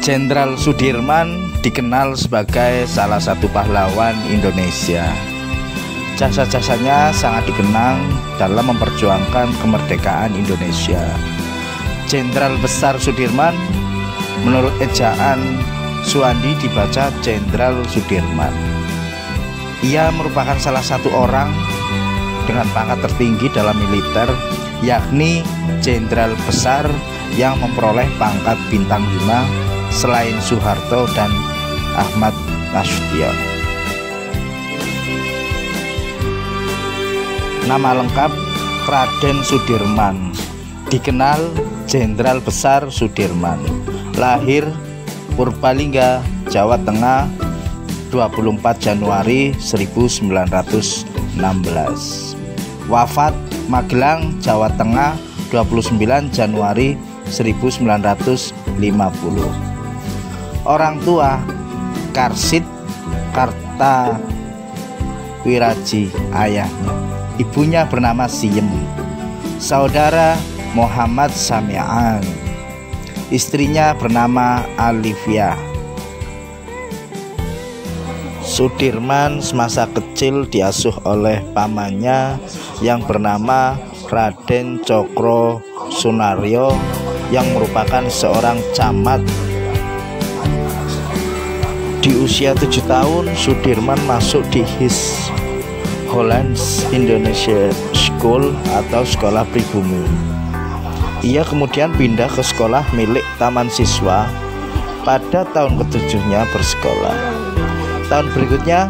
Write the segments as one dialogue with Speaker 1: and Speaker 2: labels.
Speaker 1: Jenderal Sudirman dikenal sebagai salah satu pahlawan Indonesia. Jasa-jasanya sangat dikenang dalam memperjuangkan kemerdekaan Indonesia. Jenderal Besar Sudirman, menurut ejaan Suwandi dibaca Jenderal Sudirman. Ia merupakan salah satu orang dengan pangkat tertinggi dalam militer, yakni Jenderal Besar yang memperoleh pangkat bintang 5 selain Soeharto dan Ahmad Nasution. Nama lengkap Raden Sudirman, dikenal Jenderal Besar Sudirman. Lahir Purbalingga, Jawa Tengah, 24 Januari 1916. Wafat Magelang, Jawa Tengah, 29 Januari 1950. Orang tua Karsid Kartawiraji ayahnya, ibunya bernama Siem. Saudara Muhammad Sami'an, istrinya bernama Alivia. Sudirman semasa kecil diasuh oleh pamannya yang bernama Raden Cokro Sunaryo yang merupakan seorang camat. Di usia 7 tahun Sudirman masuk di His Hollands Indonesia School atau sekolah pribumi. Ia kemudian pindah ke sekolah milik Taman Siswa pada tahun ke-7-nya bersekolah. Tahun berikutnya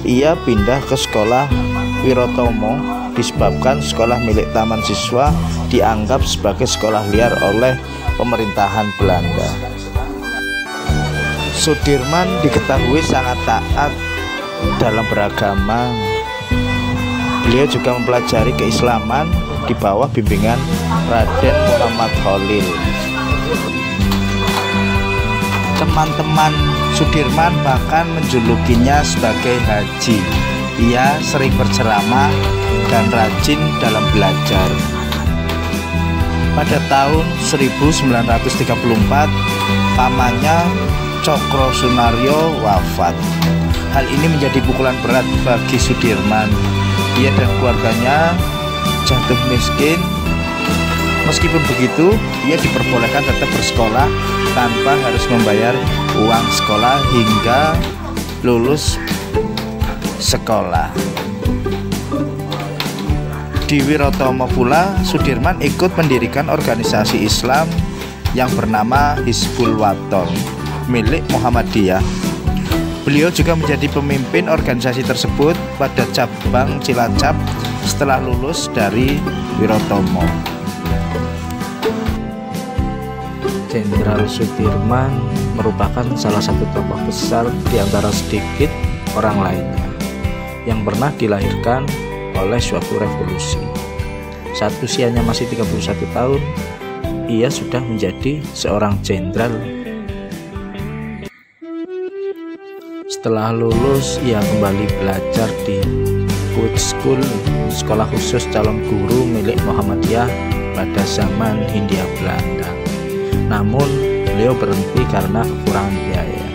Speaker 1: ia pindah ke sekolah Wirotomo disebabkan sekolah milik Taman Siswa dianggap sebagai sekolah liar oleh pemerintahan Belanda. Sudirman diketahui sangat taat dalam beragama. Beliau juga mempelajari keislaman di bawah bimbingan Raden Muhammad Khalil. Teman-teman Sudirman bahkan menjulukinya sebagai Haji. Ia sering berceramah dan rajin dalam belajar. Pada tahun 1934, pamannya Cokro Sunaryo wafat. Hal ini menjadi pukulan berat bagi Sudirman. Ia dan keluarganya jatuh miskin. Meskipun begitu, ia diperbolehkan tetap bersekolah tanpa harus membayar uang sekolah hingga lulus sekolah. Di Wirotomo pula, Sudirman ikut mendirikan organisasi Islam yang bernama Hizbul Wathan milik Muhammadiyah. Beliau juga menjadi pemimpin organisasi tersebut pada cabang Cilacap setelah lulus dari Wirotomo. Jenderal Sudirman merupakan salah satu tokoh besar di antara sedikit orang lainnya yang pernah dilahirkan oleh suatu revolusi. Saat usianya masih 31 tahun, ia sudah menjadi seorang jenderal. Setelah lulus, ia kembali belajar di Kut School, sekolah khusus calon guru milik Muhammadiyah pada zaman Hindia Belanda. Namun, beliau berhenti karena kekurangan biaya.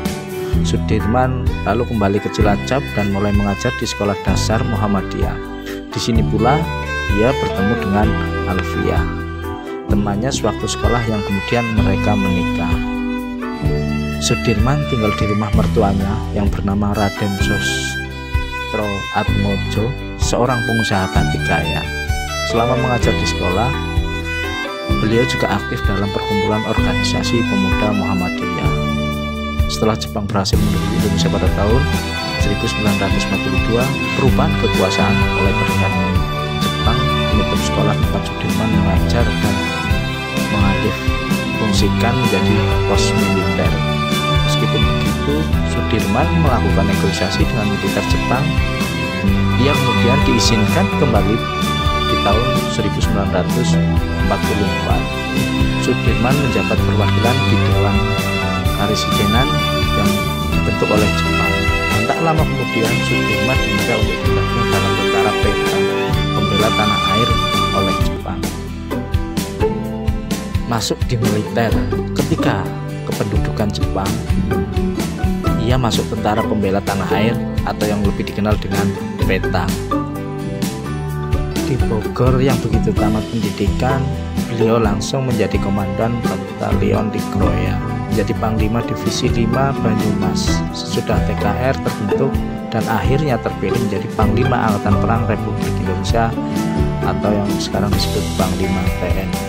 Speaker 1: Sudirman lalu kembali ke Cilacap dan mulai mengajar di sekolah dasar Muhammadiyah. Di sini pula ia bertemu dengan Alfiah, temannya sewaktu sekolah yang kemudian mereka menikah. Sudirman tinggal di rumah mertuanya yang bernama Raden Sostro Atmojo, seorang pengusaha batik kaya. Selama mengajar di sekolah, beliau juga aktif dalam perkumpulan organisasi pemuda Muhammadiyah. Setelah Jepang berhasil menduduki Indonesia pada tahun 1942, perubahan kekuasaan oleh peringat Jepang menutup sekolah tempat Sudirman mengajar dan mengalih fungsikan menjadi pos militer. Meskipun begitu, Sudirman melakukan negosiasi dengan militer Jepang. Ia kemudian diizinkan kembali di tahun 1944. Sudirman menjabat perwakilan di Dewan Karisidenan yang dibentuk oleh Jepang. Tak lama kemudian Sudirman diminta untuk bergabung dalam perkara Petang, pembela tanah air oleh Jepang. Masuk di militer. Ketika kependudukan Jepang. Ia masuk tentara pembela tanah air atau yang lebih dikenal dengan PETA. Di Bogor yang begitu tamat pendidikan, beliau langsung menjadi komandan batalion di Kroya, menjadi Panglima Divisi 5 Banyumas. Sesudah TKR terbentuk dan akhirnya terpilih menjadi Panglima Angkatan Perang Republik Indonesia atau yang sekarang disebut Panglima TNI.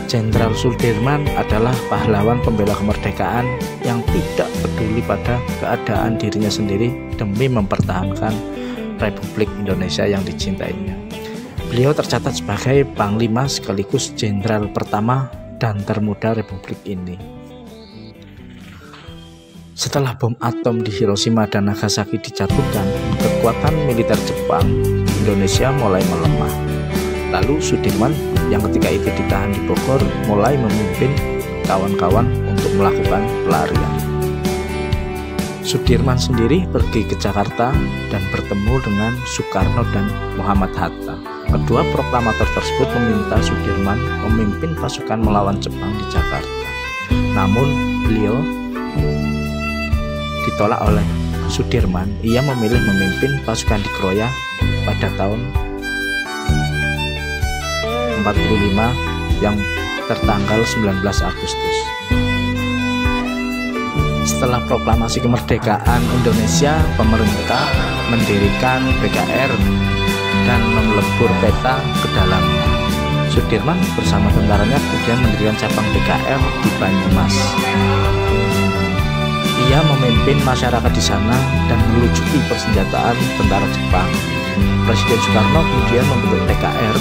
Speaker 1: Jenderal Sudirman adalah pahlawan pembela kemerdekaan yang tidak peduli pada keadaan dirinya sendiri demi mempertahankan Republik Indonesia yang dicintainya. Beliau tercatat sebagai Panglima sekaligus Jenderal pertama dan termuda Republik ini. Setelah bom atom di Hiroshima dan Nagasaki dijatuhkan, kekuatan militer Jepang Indonesia mulai melemah. Lalu Sudirman yang ketika itu ditahan di Bogor mulai memimpin kawan-kawan untuk melakukan pelarian. Sudirman sendiri pergi ke Jakarta dan bertemu dengan Soekarno dan Muhammad Hatta. Kedua proklamator tersebut meminta Sudirman memimpin pasukan melawan Jepang di Jakarta. Namun beliau ditolak oleh Sudirman. Ia memilih memimpin pasukan di Kroya pada tahun 45 yang tertanggal 19 Agustus. Setelah proklamasi kemerdekaan Indonesia, pemerintah mendirikan PKR dan melebur PETA ke dalamnya. Sudirman bersama tentaranya kemudian mendirikan cabang PKR di Banyumas. Ia memimpin masyarakat di sana dan melucuti persenjataan tentara Jepang. Presiden Soekarno kemudian membentuk PKR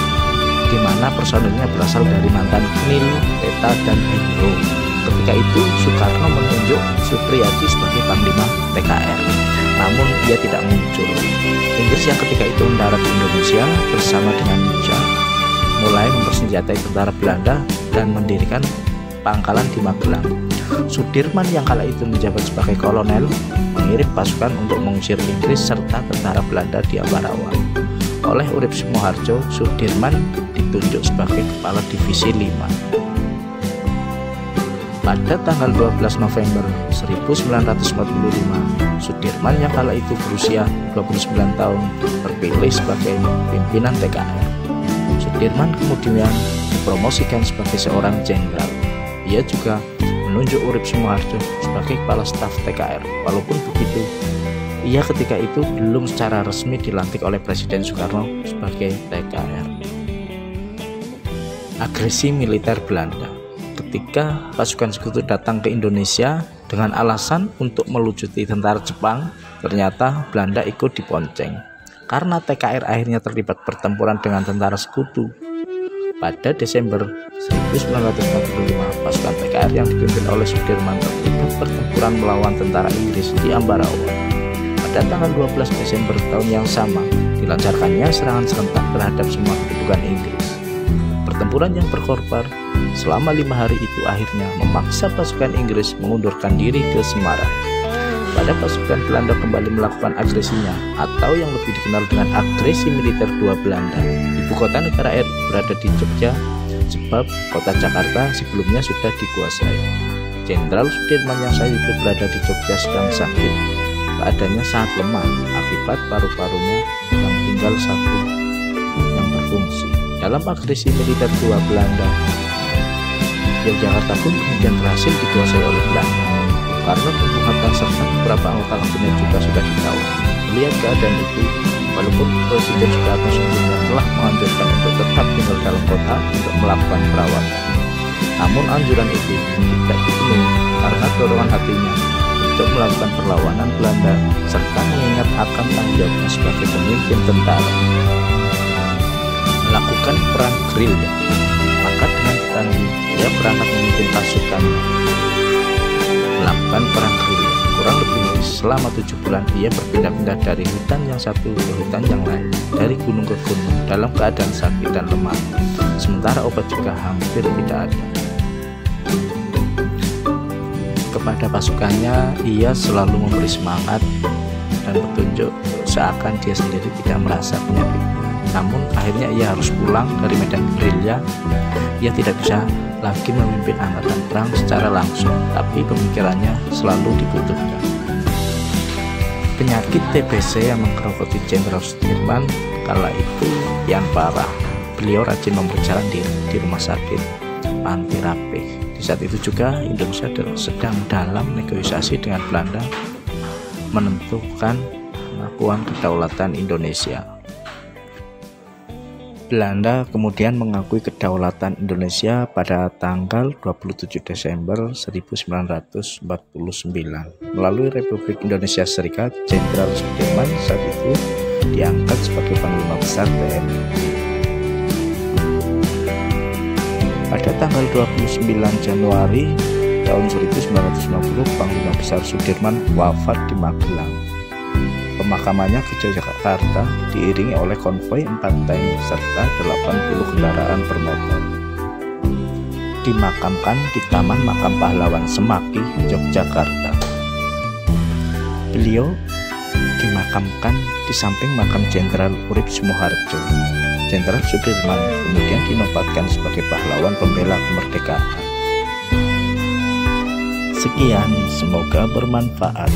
Speaker 1: di mana personilnya berasal dari mantan KNIL, PETA, dan BINRO. Ketika itu Soekarno menunjuk Supriyadi sebagai Panglima PKR, namun ia tidak muncul. Inggris yang ketika itu mendarat di Indonesia bersama dengan Indonesia mulai mempersenjatai tentara Belanda dan mendirikan pangkalan di Magelang. Sudirman yang kala itu menjabat sebagai kolonel mengirim pasukan untuk mengusir Inggris serta tentara Belanda di Ambarawa. Oleh Urip Sumoharjo, Sudirman ditunjuk sebagai kepala divisi 5. Pada tanggal 12 November 1945, Sudirman yang kala itu berusia 29 tahun terpilih sebagai pimpinan TKR. Sudirman kemudian dipromosikan sebagai seorang jenderal. Ia juga menunjuk Urip Sumoharjo sebagai kepala staf TKR. Walaupun begitu, ia ketika itu belum secara resmi dilantik oleh Presiden Soekarno sebagai TKR. Agresi militer Belanda. Ketika pasukan sekutu datang ke Indonesia dengan alasan untuk melucuti tentara Jepang, ternyata Belanda ikut diponceng. Karena TKR akhirnya terlibat pertempuran dengan tentara sekutu. Pada Desember 1945, pasukan TKR yang dipimpin oleh Sudirman terlibat pertempuran melawan tentara Inggris di Ambarawa. Pada tanggal 12 Desember tahun yang sama, dilancarkannya serangan serentak terhadap semua kedudukan Inggris. Pertempuran yang berkorban selama 5 hari itu akhirnya memaksa pasukan Inggris mengundurkan diri ke Semarang. Pada pasukan Belanda kembali melakukan agresinya, atau yang lebih dikenal dengan agresi militer II Belanda. Ibu kota negara RI berada di Jogja, sebab kota Jakarta sebelumnya sudah dikuasai. Jenderal Sudirman yang saat itu berada di Jogja sedang sakit. Keadaannya sangat lemah akibat paru-parunya yang tinggal satu yang berfungsi. Dalam agresi militer II Belanda, Yogyakarta pun kemudian berhasil dikuasai oleh Belanda. Karena Bung serta beberapa anggota kabinetnya juga sudah ditawan. Melihat keadaan itu, walaupun Presiden Soekarno sebelumnya telah menganjurkan untuk tetap tinggal dalam kota untuk melakukan perawatan, namun anjuran itu tidak dipenuhi karena dorongan hatinya untuk melakukan perlawanan Belanda serta mengingat akan tanggung jawabnya sebagai pemimpin tentara. Melakukan perang gerilya, maka dengan tadi dia berangkat memimpin pasukan melakukan perang gerilya. Kurang lebih selama 7 bulan ia berpindah-pindah dari hutan yang satu ke hutan yang lain, dari gunung ke gunung dalam keadaan sakit dan lemah. Sementara obat juga hampir tidak ada. Kepada pasukannya ia selalu memberi semangat dan petunjuk seakan dia sendiri tidak merasa penyakitnya. Namun akhirnya ia harus pulang dari medan gerilya. Ia tidak bisa lagi memimpin angkatan perang secara langsung, tapi pemikirannya selalu dibutuhkan. Penyakit TBC yang menggerogoti Jenderal Sudirman kala itu kian parah. Beliau rajin memperjalan di rumah sakit Panti Rapih. Di saat itu juga Indonesia sedang dalam negosiasi dengan Belanda menentukan pengakuan kedaulatan Indonesia. Belanda kemudian mengakui kedaulatan Indonesia pada tanggal 27 Desember 1949 melalui Republik Indonesia Serikat. Jenderal Sudirman saat itu diangkat sebagai Panglima Besar TNI. Pada tanggal 29 Januari tahun 1950, Panglima Besar Sudirman wafat di Magelang. Pemakamannya ke Yogyakarta diiringi oleh konvoi 4 tank serta 80 kendaraan bermotor. Dimakamkan di Taman Makam Pahlawan Semaki, Yogyakarta. Beliau dimakamkan di samping makam Jenderal Urip Sumoharjo. Jenderal Sudirman kemudian dinobatkan sebagai pahlawan pembela kemerdekaan. Sekian, semoga bermanfaat.